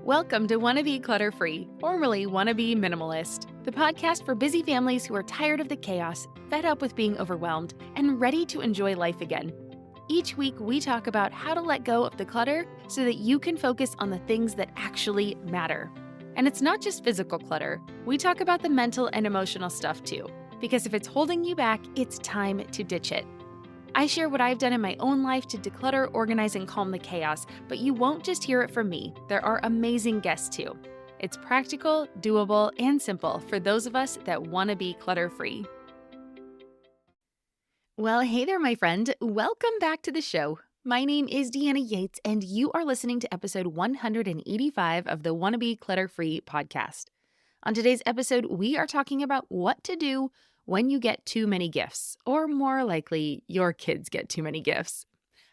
Welcome to Wannabe Clutter-free, formerly Wannabe Minimalist, the podcast for busy families who are tired of the chaos, fed up with being overwhelmed, and ready to enjoy life again. Each week, we talk about how to let go of the clutter so that you can focus on the things that actually matter. And it's not just physical clutter. We talk about the mental and emotional stuff too, because if it's holding you back, it's time to ditch it. I share what I've done in my own life to declutter, organize, and calm the chaos, but you won't just hear it from me. There are amazing guests too. It's practical, doable, and simple for those of us that want to be clutter-free. Well, hey there, my friend. Welcome back to the show. My name is Deanna Yates, and you are listening to episode 185 of the Wannabe Clutter-Free podcast. On today's episode, we are talking about what to do when you get too many gifts, or more likely, your kids get too many gifts.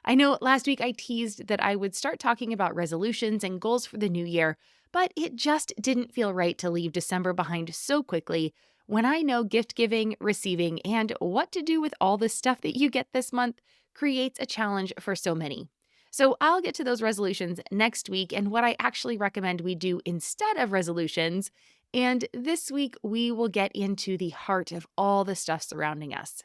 I know last week I teased that I would start talking about resolutions and goals for the new year, but it just didn't feel right to leave December behind so quickly when I know gift giving, receiving, and what to do with all the stuff that you get this month creates a challenge for so many. So I'll get to those resolutions next week and what I actually recommend we do instead of resolutions. And this week, we will get into the heart of all the stuff surrounding us.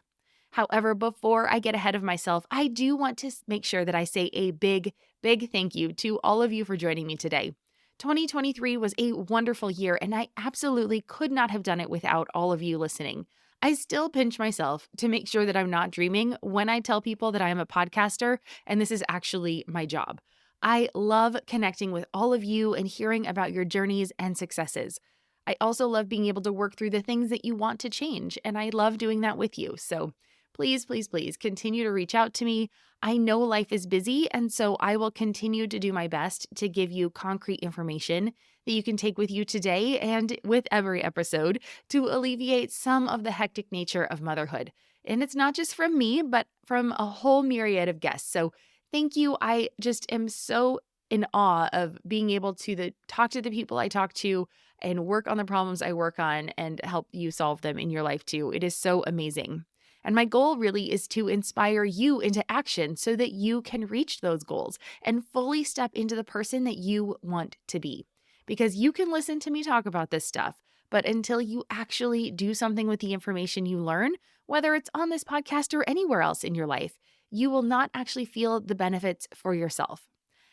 However, before I get ahead of myself, I do want to make sure that I say a big thank you to all of you for joining me today. 2023 was a wonderful year, and I absolutely could not have done it without all of you listening. I still pinch myself to make sure that I'm not dreaming when I tell people that I am a podcaster, and this is actually my job. I love connecting with all of you and hearing about your journeys and successes. I also love being able to work through the things that you want to change, and I love doing that with you. So please continue to reach out to me. I know life is busy, and so I will continue to do my best to give you concrete information that you can take with you today and with every episode to alleviate some of the hectic nature of motherhood. And it's not just from me, but from a whole myriad of guests. So thank you. I just am so in awe of being able to talk to the people I talk to and work on the problems I work on and help you solve them in your life too. It is so amazing. And my goal really is to inspire you into action so that you can reach those goals and fully step into the person that you want to be. Because you can listen to me talk about this stuff, but until you actually do something with the information you learn, whether it's on this podcast or anywhere else in your life, you will not actually feel the benefits for yourself.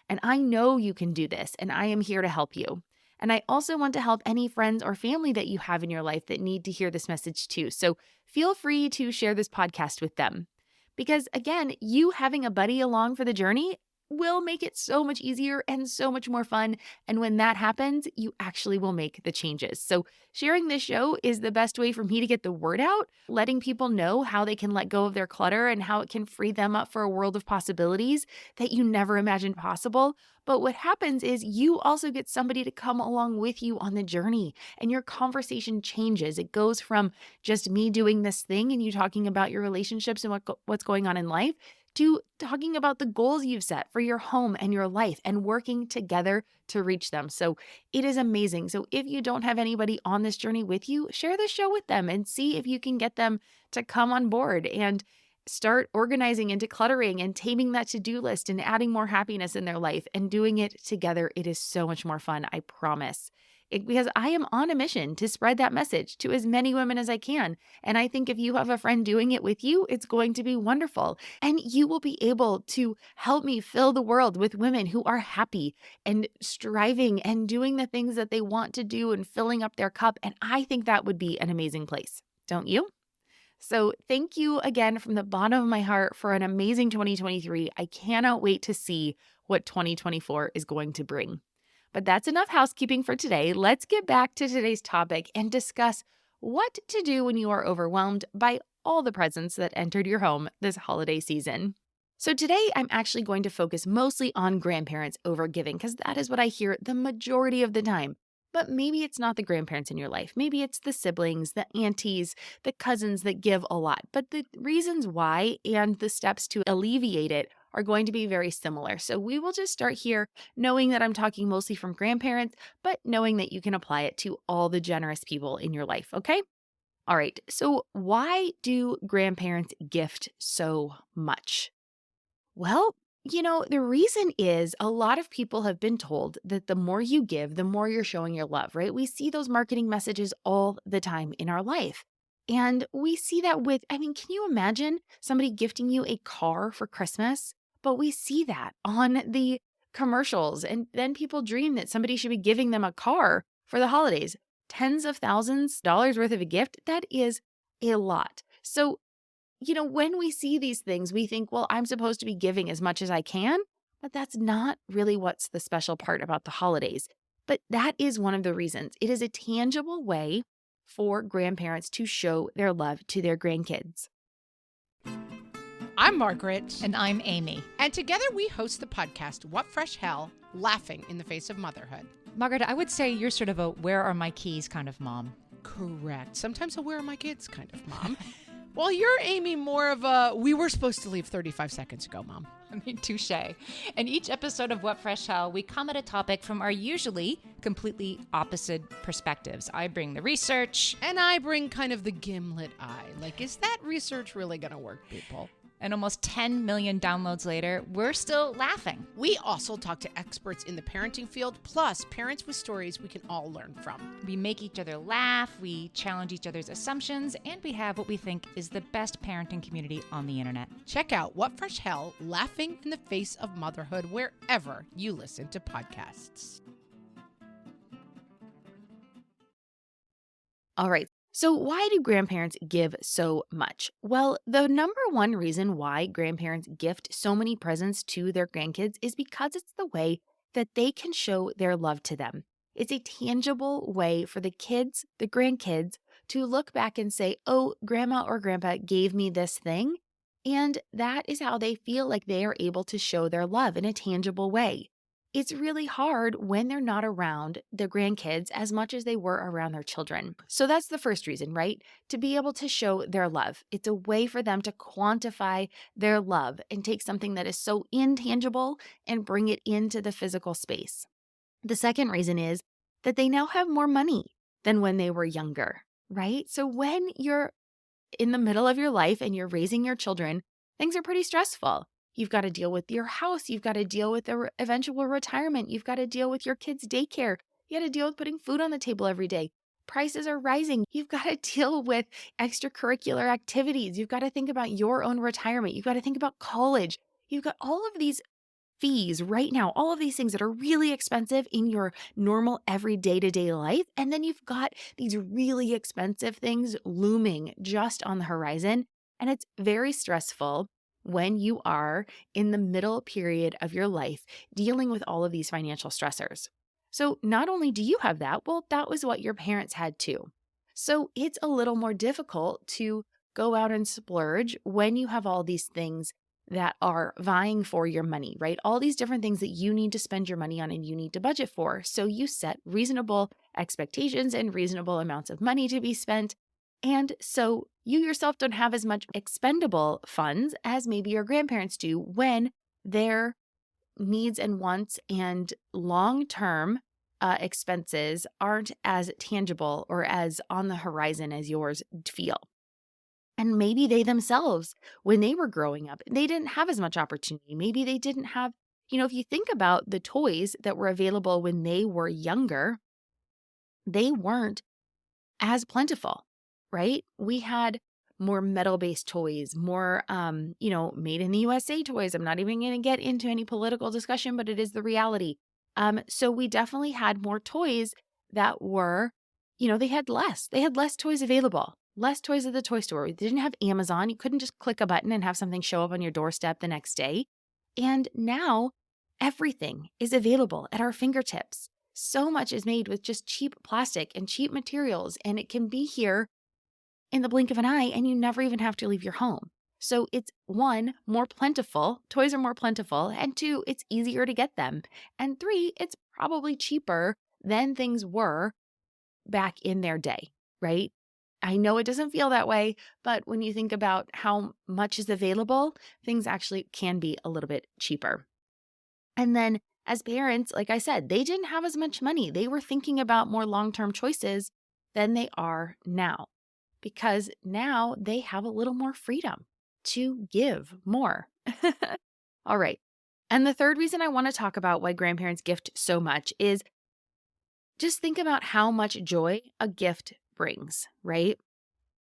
And I know you can do this, and I am here to help you. And I also want to help any friends or family that you have in your life that need to hear this message too. So feel free to share this podcast with them. Because again, you having a buddy along for the journey will make it so much easier and so much more fun. And when that happens, you actually will make the changes. So sharing this show is the best way for me to get the word out, letting people know how they can let go of their clutter and how it can free them up for a world of possibilities that you never imagined possible. But what happens is you also get somebody to come along with you on the journey, and your conversation changes. It goes from just me doing this thing and you talking about your relationships and what's going on in life to talking about the goals you've set for your home and your life and working together to reach them. So it is amazing. So if you don't have anybody on this journey with you, share the show with them and see if you can get them to come on board and start organizing and decluttering and taming that to-do list and adding more happiness in their life and doing it together. It is so much more fun, I promise. Because I am on a mission to spread that message to as many women as I can. And I think if you have a friend doing it with you, it's going to be wonderful. And you will be able to help me fill the world with women who are happy and striving and doing the things that they want to do and filling up their cup. And I think that would be an amazing place. Don't you? So thank you again from the bottom of my heart for an amazing 2023. I cannot wait to see what 2024 is going to bring. But that's enough housekeeping for today. Let's get back to today's topic and discuss what to do when you are overwhelmed by all the presents that entered your home this holiday season. So today, I'm actually going to focus mostly on grandparents over giving because that is what I hear the majority of the time. But maybe it's not the grandparents in your life. Maybe it's the siblings, the aunties, the cousins that give a lot. But the reasons why and the steps to alleviate it are going to be very similar. So we will just start here knowing that I'm talking mostly from grandparents, but knowing that you can apply it to all the generous people in your life, okay? All right, so why do grandparents gift so much? Well, The reason is a lot of people have been told that the more you give, the more you're showing your love, right? We see those marketing messages all the time in our life. And we see that can you imagine somebody gifting you a car for Christmas? But we see that on the commercials. And then people dream that somebody should be giving them a car for the holidays. Tens of thousands of dollars worth of a gift, that is a lot. So when we see these things, we think, well, I'm supposed to be giving as much as I can, but that's not really what's the special part about the holidays. But that is one of the reasons. It is a tangible way for grandparents to show their love to their grandkids. I'm Margaret. And I'm Amy. And together we host the podcast, What Fresh Hell? Laughing in the Face of Motherhood. Margaret, I would say you're sort of a where are my keys kind of mom. Correct. Sometimes a where are my kids kind of mom. Well, you're, Amy, more of a we were supposed to leave 35 seconds ago, Mom. I mean, touche. In each episode of What Fresh Hell, we come at a topic from our usually completely opposite perspectives. I bring the research. And I bring kind of the gimlet eye. Like, is that research really going to work, people? And almost 10 million downloads later, we're still laughing. We also talk to experts in the parenting field, plus parents with stories we can all learn from. We make each other laugh, we challenge each other's assumptions, and we have what we think is the best parenting community on the internet. Check out What Fresh Hell? Laughing in the Face of Motherhood wherever you listen to podcasts. All right. So why do grandparents give so much? Well, the number one reason why grandparents gift so many presents to their grandkids is because it's the way that they can show their love to them. It's a tangible way for the kids, the grandkids, to look back and say, oh, grandma or grandpa gave me this thing. And that is how they feel like they are able to show their love in a tangible way. It's really hard when they're not around the grandkids as much as they were around their children. So that's the first reason, right? To be able to show their love. It's a way for them to quantify their love and take something that is so intangible and bring it into the physical space. The second reason is that they now have more money than when they were younger, right? So when you're in the middle of your life and you're raising your children, things are pretty stressful. You've got to deal with your house. You've got to deal with the eventual retirement. You've got to deal with your kids' daycare. You got to deal with putting food on the table every day. Prices are rising. You've got to deal with extracurricular activities. You've got to think about your own retirement. You've got to think about college. You've got all of these fees right now, all of these things that are really expensive in your normal every day-to-day life. And then you've got these really expensive things looming just on the horizon. And it's very stressful when you are in the middle period of your life dealing with all of these financial stressors. So not only do you have that, well, that was what your parents had too. So it's a little more difficult to go out and splurge when you have all these things that are vying for your money, right? All these different things that you need to spend your money on and you need to budget for. So you set reasonable expectations and reasonable amounts of money to be spent. And so you yourself don't have as much expendable funds as maybe your grandparents do when their needs and wants and long-term expenses aren't as tangible or as on the horizon as yours feel. And maybe they themselves, when they were growing up, they didn't have as much opportunity. Maybe they didn't have, if you think about the toys that were available when they were younger, they weren't as plentiful, right? We had more metal-based toys, more, made in the USA toys. I'm not even going to get into any political discussion, but it is the reality. So we definitely had more toys that were, they had less toys available, less toys at the toy store. We didn't have Amazon. You couldn't just click a button and have something show up on your doorstep the next day. And now everything is available at our fingertips. So much is made with just cheap plastic and cheap materials, and it can be here in the blink of an eye, and you never even have to leave your home. So it's one, more plentiful. Toys are more plentiful. And two, it's easier to get them. And three, it's probably cheaper than things were back in their day, right? I know it doesn't feel that way, but when you think about how much is available, things actually can be a little bit cheaper. And then as parents, like I said, they didn't have as much money. They were thinking about more long-term choices than they are now, because now they have a little more freedom to give more. All right. And the third reason I want to talk about why grandparents gift so much is just think about how much joy a gift brings, right?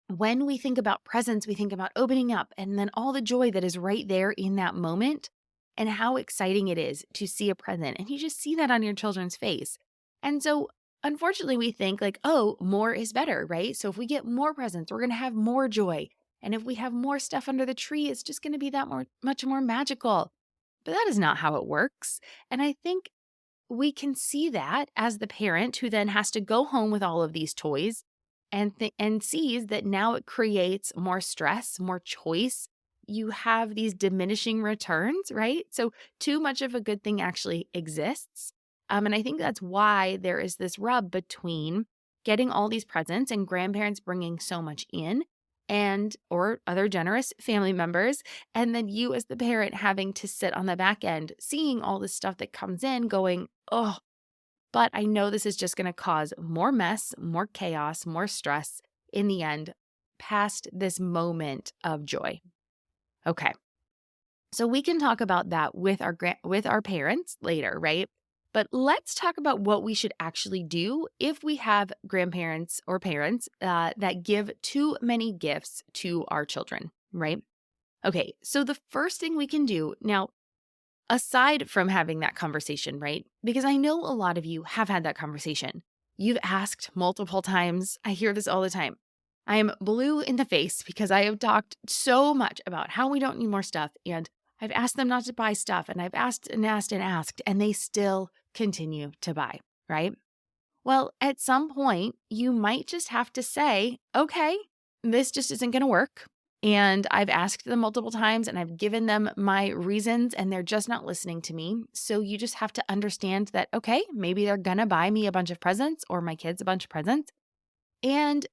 When we think about presents, we think about opening up and then all the joy that is right there in that moment and how exciting it is to see a present. And you just see that on your children's face. And so, unfortunately, we think like, oh, more is better, right? So if we get more presents, we're going to have more joy. And if we have more stuff under the tree, it's just going to be that much more magical. But that is not how it works. And I think we can see that as the parent who then has to go home with all of these toys and sees that now it creates more stress, more choice. You have these diminishing returns, right? So too much of a good thing actually exists. And I think that's why there is this rub between getting all these presents and grandparents bringing so much in and or other generous family members, and then you as the parent having to sit on the back end seeing all this stuff that comes in going, oh, but I know this is just going to cause more mess, more chaos, more stress in the end, past this moment of joy. Okay. So we can talk about that with our parents later, right? But let's talk about what we should actually do if we have grandparents or parents that give too many gifts to our children, right? Okay, so the first thing we can do now, aside from having that conversation, right? Because I know a lot of you have had that conversation. You've asked multiple times. I hear this all the time. I am blue in the face because I have talked so much about how we don't need more stuff. And I've asked them not to buy stuff. And I've asked and asked and asked, and they still continue to buy, right? Well, at some point, you might just have to say, okay, this just isn't going to work. And I've asked them multiple times and I've given them my reasons and they're just not listening to me. So you just have to understand that, okay, maybe they're going to buy me a bunch of presents or my kids a bunch of presents. And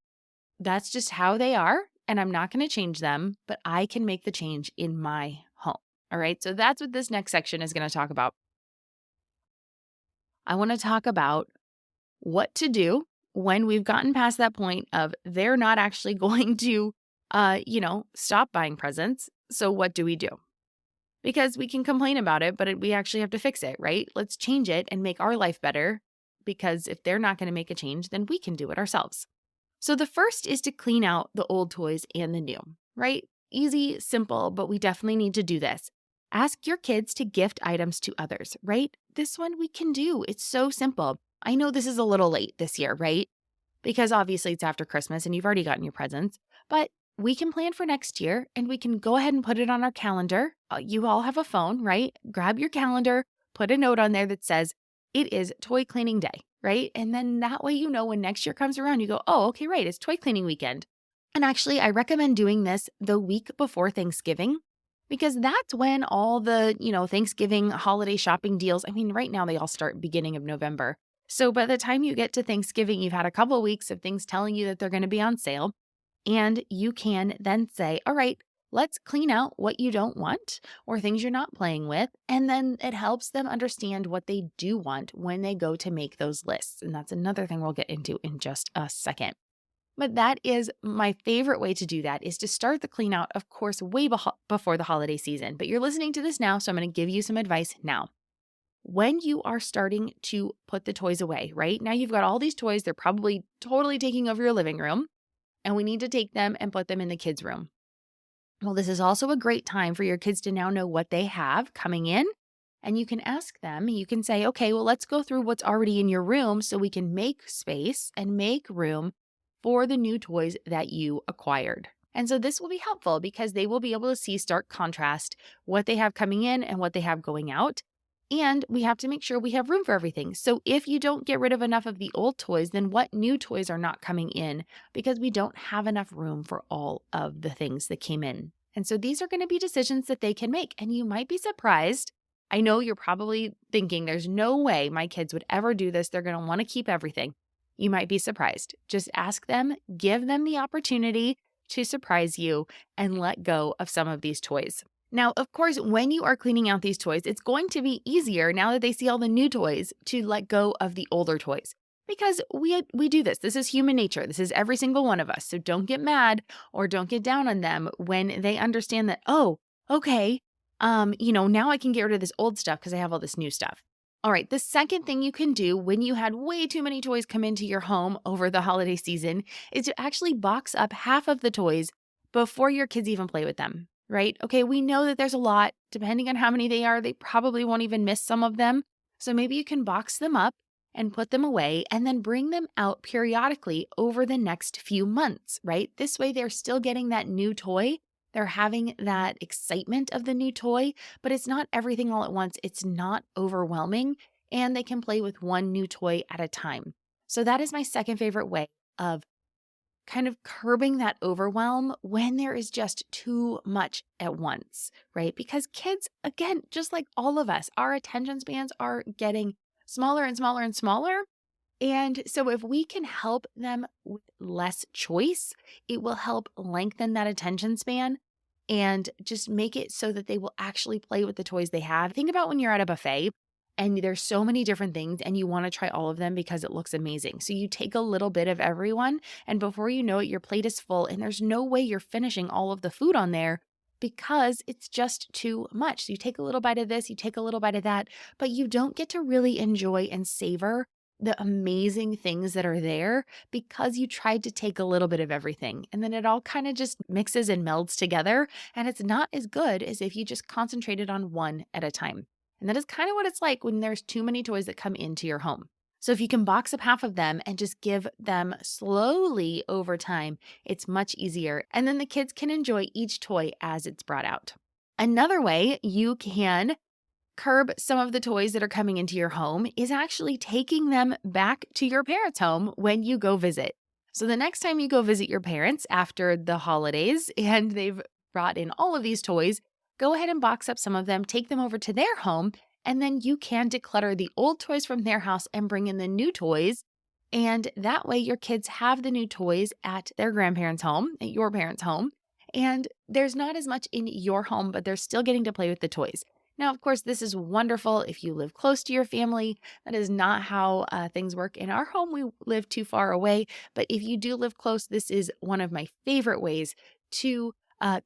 that's just how they are. And I'm not going to change them, but I can make the change in my home. All right. So that's what this next section is going to talk about. I want to talk about what to do when we've gotten past that point of they're not actually going to, stop buying presents. So what do we do? Because we can complain about it, but we actually have to fix it, right? Let's change it and make our life better. Because if they're not going to make a change, then we can do it ourselves. So the first is to clean out the old toys and the new, right? Easy, simple, but we definitely need to do this. Ask your kids to gift items to others, right? This one we can do. It's so simple. I know this is a little late this year, right? Because obviously it's after Christmas and you've already gotten your presents, but we can plan for next year and we can go ahead and put it on our calendar. You all have a phone, right? Grab your calendar, put a note on there that says it is toy cleaning day, right? And then that way, when next year comes around, you go, oh, okay, right. It's toy cleaning weekend. And actually, I recommend doing this the week before Thanksgiving because that's when all the, Thanksgiving holiday shopping deals, right now they all start beginning of November. So by the time you get to Thanksgiving, you've had a couple of weeks of things telling you that they're going to be on sale. And you can then say, all right, let's clean out what you don't want or things you're not playing with. And then it helps them understand what they do want when they go to make those lists. And that's another thing we'll get into in just a second. But that is my favorite way to do that is to start the clean out, of course, way before the holiday season. But you're listening to this now, so I'm going to give you some advice now. When you are starting to put the toys away, right? Now you've got all these toys. They're probably totally taking over your living room. And we need to take them and put them in the kids' room. Well, this is also a great time for your kids to now know what they have coming in. And you can ask them, you can say, okay, well, let's go through what's already in your room so we can make space and make room for the new toys that you acquired. And so this will be helpful because they will be able to see stark contrast what they have coming in and what they have going out. And we have to make sure we have room for everything. So if you don't get rid of enough of the old toys, then what new toys are not coming in because we don't have enough room for all of the things that came in. And so these are going to be decisions that they can make. And you might be surprised. I know you're probably thinking there's no way my kids would ever do this. They're going to want to keep everything. You might be surprised. Just ask them, give them the opportunity to surprise you and let go of some of these toys. Now, of course, when you are cleaning out these toys, it's going to be easier now that they see all the new toys to let go of the older toys because we do this. This is human nature. This is every single one of us. So don't get mad or don't get down on them when they understand that, oh, okay, Now I can get rid of this old stuff because I have all this new stuff. All right, the second thing you can do when you had way too many toys come into your home over the holiday season is to actually box up half of the toys before your kids even play with them, right? Okay, we know that there's a lot. Depending on how many they are, they probably won't even miss some of them. So maybe you can box them up and put them away and then bring them out periodically over the next few months, right? This way they're still getting that new toy. They're having that excitement of the new toy, but it's not everything all at once. It's not overwhelming, and they can play with one new toy at a time. So that is my second favorite way of kind of curbing that overwhelm when there is just too much at once, right? Because kids, again, just like all of us, our attention spans are getting smaller and smaller and smaller. And so if we can help them with less choice, it will help lengthen that attention span and just make it so that they will actually play with the toys they have. Think about when you're at a buffet and there's so many different things and you want to try all of them because it looks amazing. So you take a little bit of everyone, and before you know it, your plate is full and there's no way you're finishing all of the food on there because it's just too much. So you take a little bite of this, you take a little bite of that, but you don't get to really enjoy and savor the amazing things that are there because you tried to take a little bit of everything. And then it all kind of just mixes and melds together. And it's not as good as if you just concentrated on one at a time. And that is kind of what it's like when there's too many toys that come into your home. So if you can box up half of them and just give them slowly over time, it's much easier. And then the kids can enjoy each toy as it's brought out. Another way you can curb some of the toys that are coming into your home is actually taking them back to your parents' home when you go visit. So the next time you go visit your parents after the holidays and they've brought in all of these toys, go ahead and box up some of them, take them over to their home, and then you can declutter the old toys from their house and bring in the new toys. And that way your kids have the new toys at their grandparents' home, at your parents' home. And there's not as much in your home, but they're still getting to play with the toys. Now, of course, this is wonderful if you live close to your family. That is not how things work in our home. We live too far away. But if you do live close, this is one of my favorite ways to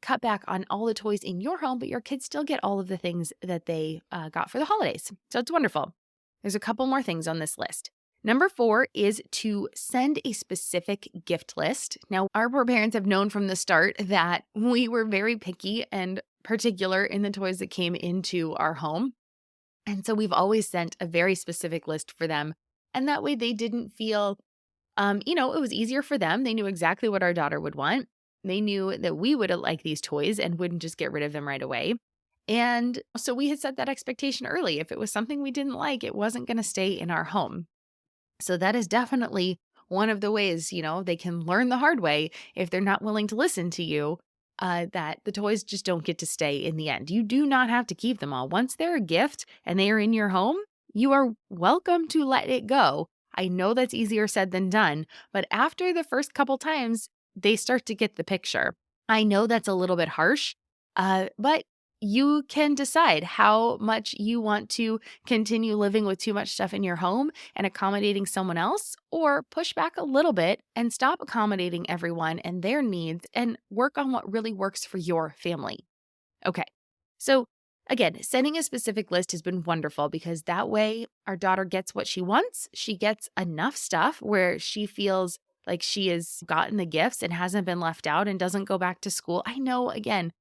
cut back on all the toys in your home, but your kids still get all of the things that they got for the holidays. So it's wonderful. There's a couple more things on this list. Number 4 is to send a specific gift list. Now, our poor parents have known from the start that we were very picky and particular in the toys that came into our home. And so we've always sent a very specific list for them. And that way they didn't feel, it was easier for them. They knew exactly what our daughter would want. They knew that we would like these toys and wouldn't just get rid of them right away. And so we had set that expectation early. If it was something we didn't like, it wasn't going to stay in our home. So that is definitely one of the ways, they can learn the hard way if they're not willing to listen to you, that the toys just don't get to stay in the end. You do not have to keep them all. Once they're a gift and they are in your home, you are welcome to let it go. I know that's easier said than done, but after the first couple times, they start to get the picture. I know that's a little bit harsh, but you can decide how much you want to continue living with too much stuff in your home and accommodating someone else, or push back a little bit and stop accommodating everyone and their needs and work on what really works for your family. Okay, so again, sending a specific list has been wonderful because that way our daughter gets what she wants. She gets enough stuff where she feels like she has gotten the gifts and hasn't been left out and doesn't go back to school. I know, again,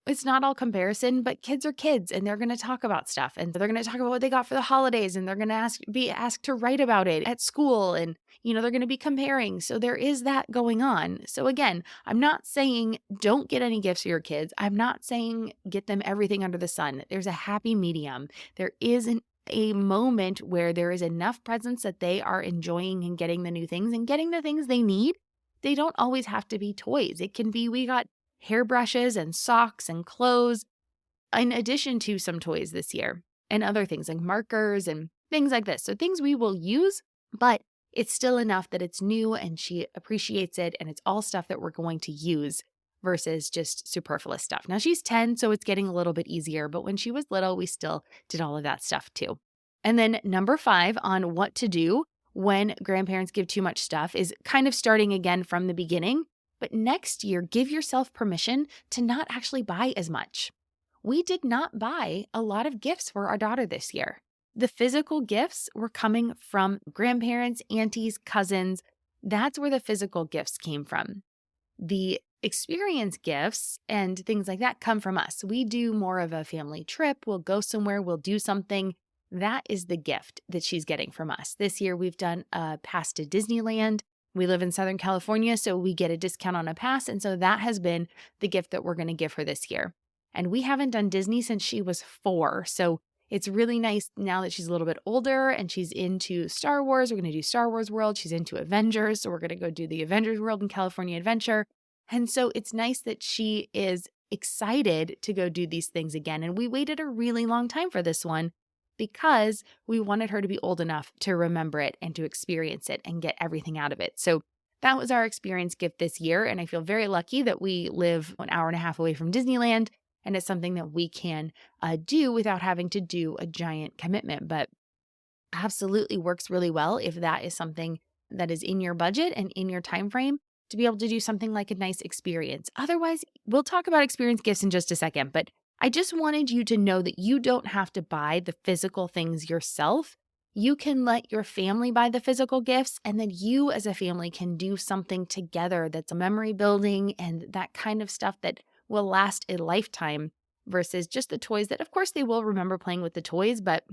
it's not all comparison, but kids are kids and they're going to talk about stuff and they're going to talk about what they got for the holidays and they're going to be asked to write about it at school and, they're going to be comparing. So there is that going on. So again, I'm not saying don't get any gifts for your kids. I'm not saying get them everything under the sun. There's a happy medium. There is a moment where there is enough presents that they are enjoying and getting the new things and getting the things they need. They don't always have to be toys. It can be, we got hairbrushes and socks and clothes, in addition to some toys this year and other things like markers and things like this. So things we will use, but it's still enough that it's new and she appreciates it and it's all stuff that we're going to use versus just superfluous stuff. Now she's 10, so it's getting a little bit easier, but when she was little, we still did all of that stuff too. And then number 5 on what to do when grandparents give too much stuff is kind of starting again from the beginning. But next year, give yourself permission to not actually buy as much. we did not buy a lot of gifts for our daughter this year. The physical gifts were coming from grandparents, aunties, cousins. That's where the physical gifts came from. The experience gifts and things like that come from us. We do more of a family trip. We'll go somewhere, we'll do something. That is the gift that she's getting from us. This year, we've done a pass to Disneyland. We live in Southern California, so we get a discount on a pass. And so that has been the gift that we're going to give her this year. And we haven't done Disney since she was 4. So it's really nice now that she's a little bit older and she's into Star Wars. We're going to do Star Wars World. She's into Avengers. So we're going to go do the Avengers World in California Adventure. And so it's nice that she is excited to go do these things again. And we waited a really long time for this one because we wanted her to be old enough to remember it and to experience it and get everything out of it. So that was our experience gift this year. And I feel very lucky that we live 1.5 hours away from Disneyland. And it's something that we can do without having to do a giant commitment. But absolutely works really well if that is something that is in your budget and in your time frame to be able to do something like a nice experience. Otherwise, we'll talk about experience gifts in just a second, but I just wanted you to know that you don't have to buy the physical things yourself. You can let your family buy the physical gifts, and then you as a family can do something together that's a memory building and that kind of stuff that will last a lifetime versus just the toys that, of course, they will remember playing with the toys, but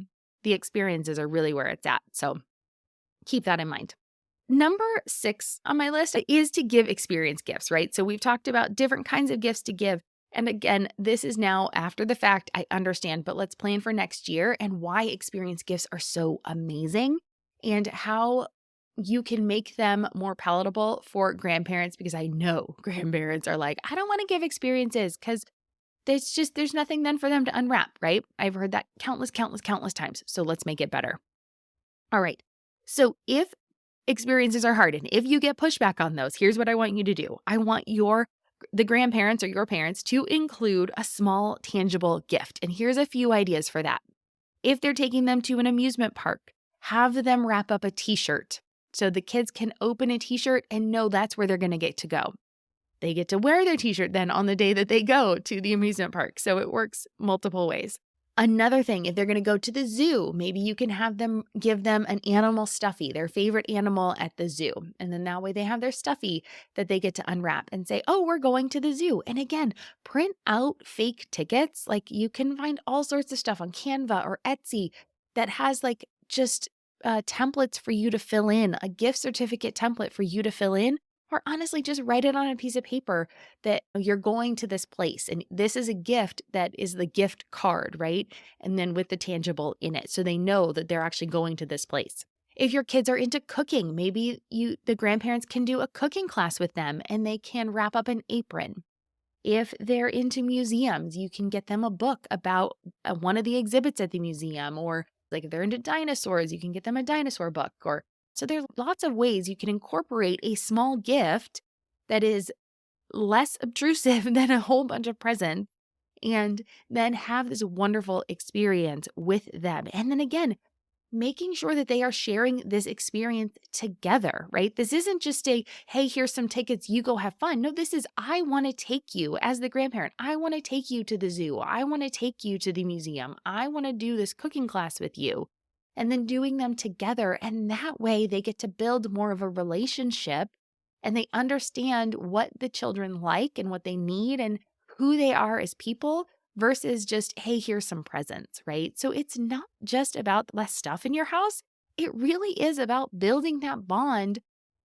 the experiences are really where it's at. So keep that in mind. Number 6 on my list is to give experience gifts, right? So we've talked about different kinds of gifts to give. And again, this is now after the fact, I understand, but let's plan for next year and why experience gifts are so amazing and how you can make them more palatable for grandparents, because I know grandparents are like, I don't want to give experiences because there's nothing then for them to unwrap, right? I've heard that countless times. So let's make it better. All right. So if experiences are hard and if you get pushback on those, here's what I want you to do. I want the grandparents or your parents to include a small tangible gift. And here's a few ideas for that. If they're taking them to an amusement park, have them wrap up a t-shirt so the kids can open a t-shirt and know that's where they're going to get to go. They get to wear their t-shirt then on the day that they go to the amusement park. So it works multiple ways. Another thing, if they're going to go to the zoo, maybe you can give them an animal stuffy, their favorite animal at the zoo. And then that way they have their stuffy that they get to unwrap and say, oh, we're going to the zoo. And again, print out fake tickets. Like you can find all sorts of stuff on Canva or Etsy that has like just templates for you to fill in, a gift certificate template for you to fill in. Or honestly, just write it on a piece of paper that you're going to this place. And this is a gift that is the gift card, right? And then with the tangible in it. So they know that they're actually going to this place. If your kids are into cooking, maybe the grandparents can do a cooking class with them and they can wrap up an apron. If they're into museums, you can get them a book about one of the exhibits at the museum. Or like if they're into dinosaurs, you can get them a dinosaur book. So there's lots of ways you can incorporate a small gift that is less obtrusive than a whole bunch of presents and then have this wonderful experience with them. And then again, making sure that they are sharing this experience together, right? This isn't just hey, here's some tickets, you go have fun. No, this is, I want to take you as the grandparent. I want to take you to the zoo. I want to take you to the museum. I want to do this cooking class with you. And then doing them together. And that way they get to build more of a relationship and they understand what the children like and what they need and who they are as people versus just, hey, here's some presents, right? So it's not just about less stuff in your house. It really is about building that bond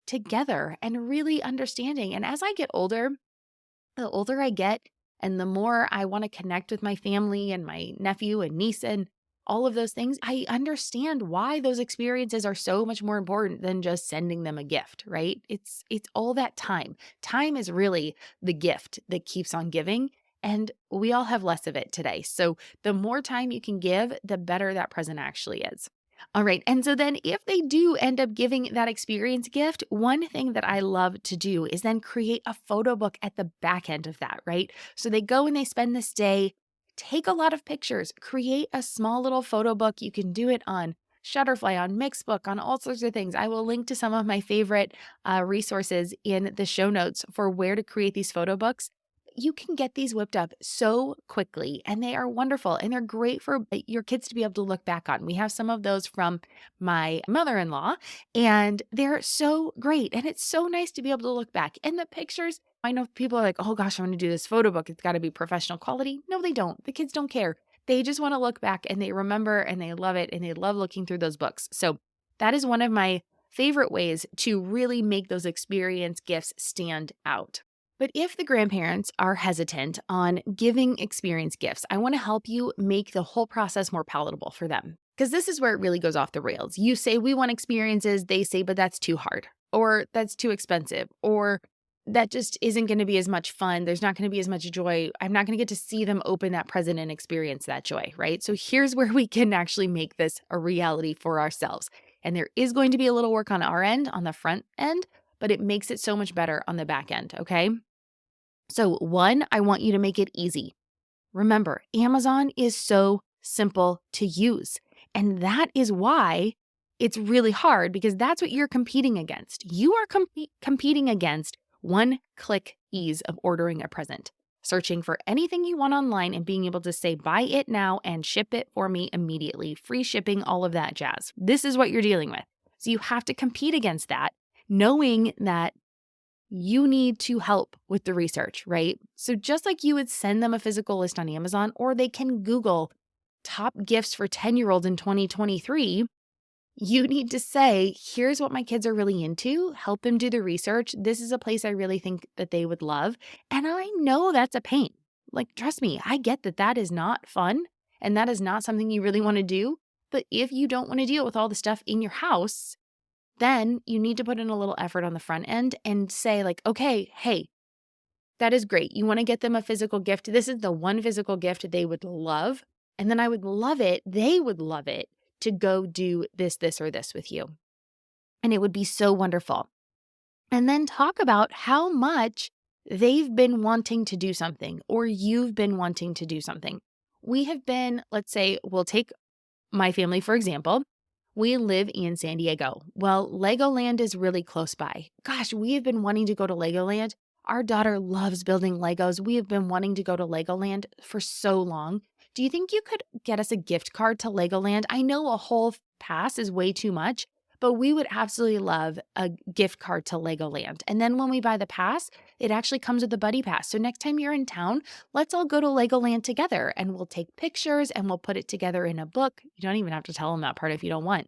together and really understanding. And as I get older, the older I get and the more I want to connect with my family and my nephew and niece and all of those things, I understand why those experiences are so much more important than just sending them a gift, right? It's all that time. Time is really the gift that keeps on giving, and we all have less of it today. So the more time you can give, the better that present actually is. All right. And so then if they do end up giving that experience gift, one thing that I love to do is then create a photo book at the back end of that, right? So they go and they spend this day, take a lot of pictures, create a small little photo book. You can do it on Shutterfly, on Mixbook, on all sorts of things. I will link to some of my favorite resources in the show notes for where to create these photo books. you can get these whipped up so quickly, and they are wonderful, and they're great for your kids to be able to look back on. We have some of those from my mother-in-law, and they're so great, and it's so nice to be able to look back. And the pictures, I know people are like, oh gosh, I'm going to do this photo book. It's got to be professional quality. No, they don't. The kids don't care. They just want to look back, and they remember, and they love it, and they love looking through those books. So that is one of my favorite ways to really make those experience gifts stand out. But if the grandparents are hesitant on giving experience gifts, I want to help you make the whole process more palatable for them. Because this is where it really goes off the rails. You say, we want experiences. They say, but that's too hard, or that's too expensive, or that just isn't going to be as much fun. There's not going to be as much joy. I'm not going to get to see them open that present and experience that joy, right? So here's where we can actually make this a reality for ourselves. And there is going to be a little work on our end, on the front end, but it makes it so much better on the back end, okay? So one, I want you to make it easy. Remember, Amazon is so simple to use. And that is why it's really hard, because that's what you're competing against. You are competing against one-click ease of ordering a present, searching for anything you want online and being able to say, buy it now and ship it for me immediately, free shipping, all of that jazz. This is what you're dealing with. So you have to compete against that, knowing that you need to help with the research, right? So just like you would send them a physical list on Amazon, or they can Google top gifts for 10-year-olds in 2023, you need to say, here's what my kids are really into, help them do the research. This is a place I really think that they would love. And I know that's a pain. Like, trust me, I get that that is not fun, and that is not something you really want to do. But if you don't want to deal with all the stuff in your house, then you need to put in a little effort on the front end and say, like, okay, hey, that is great. You want to get them a physical gift. This is the one physical gift they would love. And then I would love it, they would love it, to go do this, or this with you. And it would be so wonderful. And then talk about how much they've been wanting to do something, or you've been wanting to do something. We have been, let's say, we'll take my family, for example. We live in San Diego. Well, Legoland is really close by. Gosh, we have been wanting to go to Legoland. Our daughter loves building Legos. We have been wanting to go to Legoland for so long. Do you think you could get us a gift card to Legoland? I know a whole pass is way too much, but we would absolutely love a gift card to Legoland. And then when we buy the pass, it actually comes with a buddy pass. So next time you're in town, let's all go to Legoland together, and we'll take pictures and we'll put it together in a book. You don't even have to tell them that part if you don't want.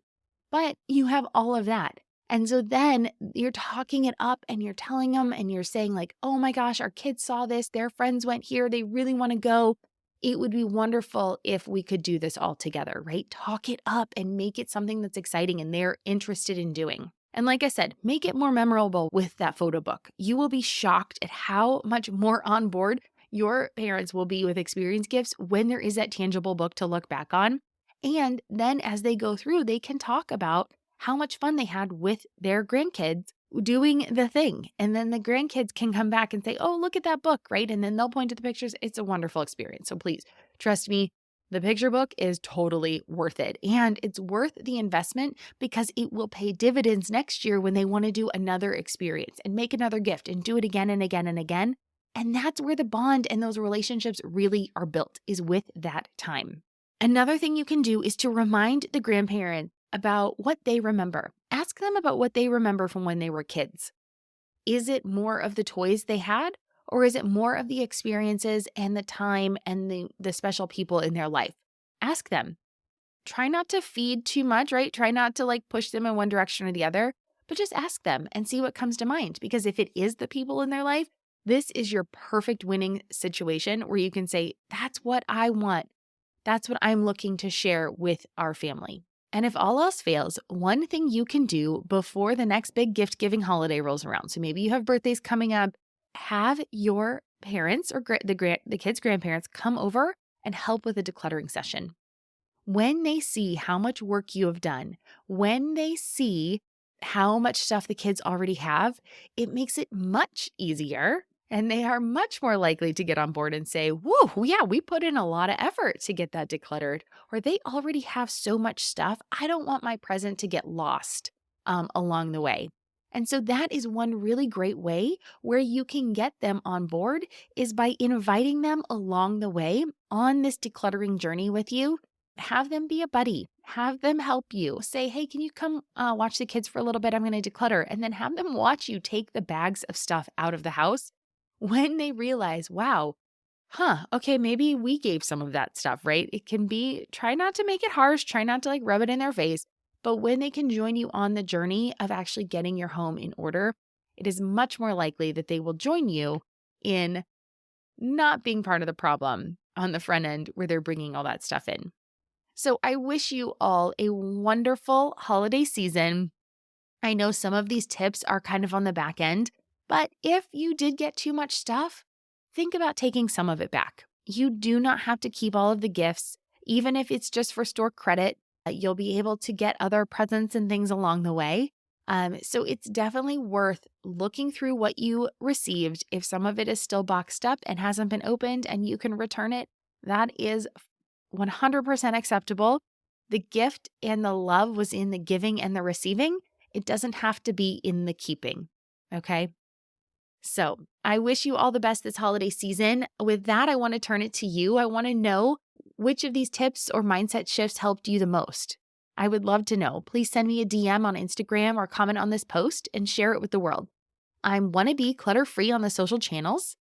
But you have all of that. And so then you're talking it up and you're telling them and you're saying, like, oh my gosh, our kids saw this. Their friends went here. They really want to go. It would be wonderful if we could do this all together, right? Talk it up and make it something that's exciting and they're interested in doing. And like I said, make it more memorable with that photo book. You will be shocked at how much more on board your parents will be with experience gifts when there is that tangible book to look back on. And then as they go through, they can talk about how much fun they had with their grandkids doing the thing. And then the grandkids can come back and say, oh, look at that book, right? And then they'll point to the pictures. It's a wonderful experience. So please, trust me, the picture book is totally worth it. And it's worth the investment because it will pay dividends next year when they want to do another experience and make another gift and do it again and again and again. And that's where the bond and those relationships really are built, is with that time. Another thing you can do is to remind the grandparent about what they remember. Ask them about what they remember from when they were kids. Is it more of the toys they had, or is it more of the experiences and the time and the special people in their life? Ask them. Try not to feed too much, right? Try not to push them in one direction or the other, but just ask them and see what comes to mind. Because if it is the people in their life, this is your perfect winning situation where you can say, that's what I want. That's what I'm looking to share with our family. And if all else fails, one thing you can do before the next big gift-giving holiday rolls around, so maybe you have birthdays coming up, have your parents or the kids' grandparents come over and help with a decluttering session. When they see how much work you have done, when they see how much stuff the kids already have, it makes it much easier. And they are much more likely to get on board and say, whoa, yeah, we put in a lot of effort to get that decluttered. Or they already have so much stuff. I don't want my present to get lost along the way. And so that is one really great way where you can get them on board is by inviting them along the way on this decluttering journey with you. Have them be a buddy. Have them help you. Say, hey, can you come watch the kids for a little bit? I'm going to declutter. And then have them watch you take the bags of stuff out of the house when they realize, wow, okay, maybe we gave some of that stuff, right? It can be, try not to make it harsh, try not to like rub it in their face. But when they can join you on the journey of actually getting your home in order, it is much more likely that they will join you in not being part of the problem on the front end where they're bringing all that stuff in. So I wish you all a wonderful holiday season. I know some of these tips are kind of on the back end, but if you did get too much stuff, think about taking some of it back. You do not have to keep all of the gifts, even if it's just for store credit. You'll be able to get other presents and things along the way. So it's definitely worth looking through what you received. If some of it is still boxed up and hasn't been opened and you can return it, that is 100% acceptable. The gift and the love was in the giving and the receiving. It doesn't have to be in the keeping. Okay. So I wish you all the best this holiday season. With that, I want to turn it to you. I want to know which of these tips or mindset shifts helped you the most. I would love to know. Please send me a DM on Instagram or comment on this post and share it with the world. I'm Wannabe clutter-free on the social channels,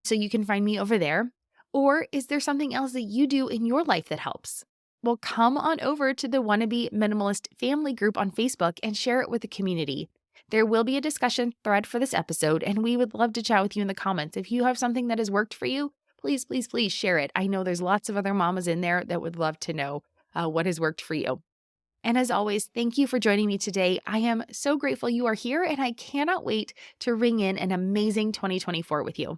so you can find me over there. Or is there something else that you do in your life that helps? Well, come on over to the Wannabe Minimalist family group on Facebook and share it with the community. There will be a discussion thread for this episode, and we would love to chat with you in the comments. If you have something that has worked for you, please, please, please share it. I know there's lots of other mamas in there that would love to know what has worked for you. And as always, thank you for joining me today. I am so grateful you are here, and I cannot wait to ring in an amazing 2024 with you.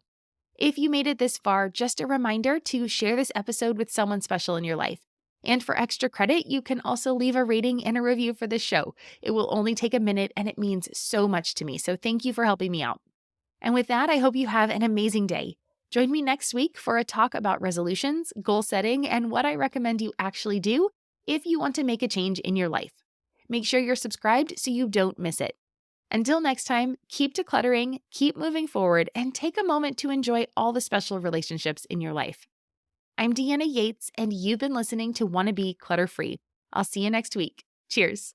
If you made it this far, just a reminder to share this episode with someone special in your life. And for extra credit, you can also leave a rating and a review for this show. It will only take a minute and it means so much to me. So thank you for helping me out. And with that, I hope you have an amazing day. Join me next week for a talk about resolutions, goal setting, and what I recommend you actually do if you want to make a change in your life. Make sure you're subscribed so you don't miss it. Until next time, keep decluttering, keep moving forward, and take a moment to enjoy all the special relationships in your life. I'm Deanna Yates, and you've been listening to Wannabe Clutter-Free. I'll see you next week. Cheers.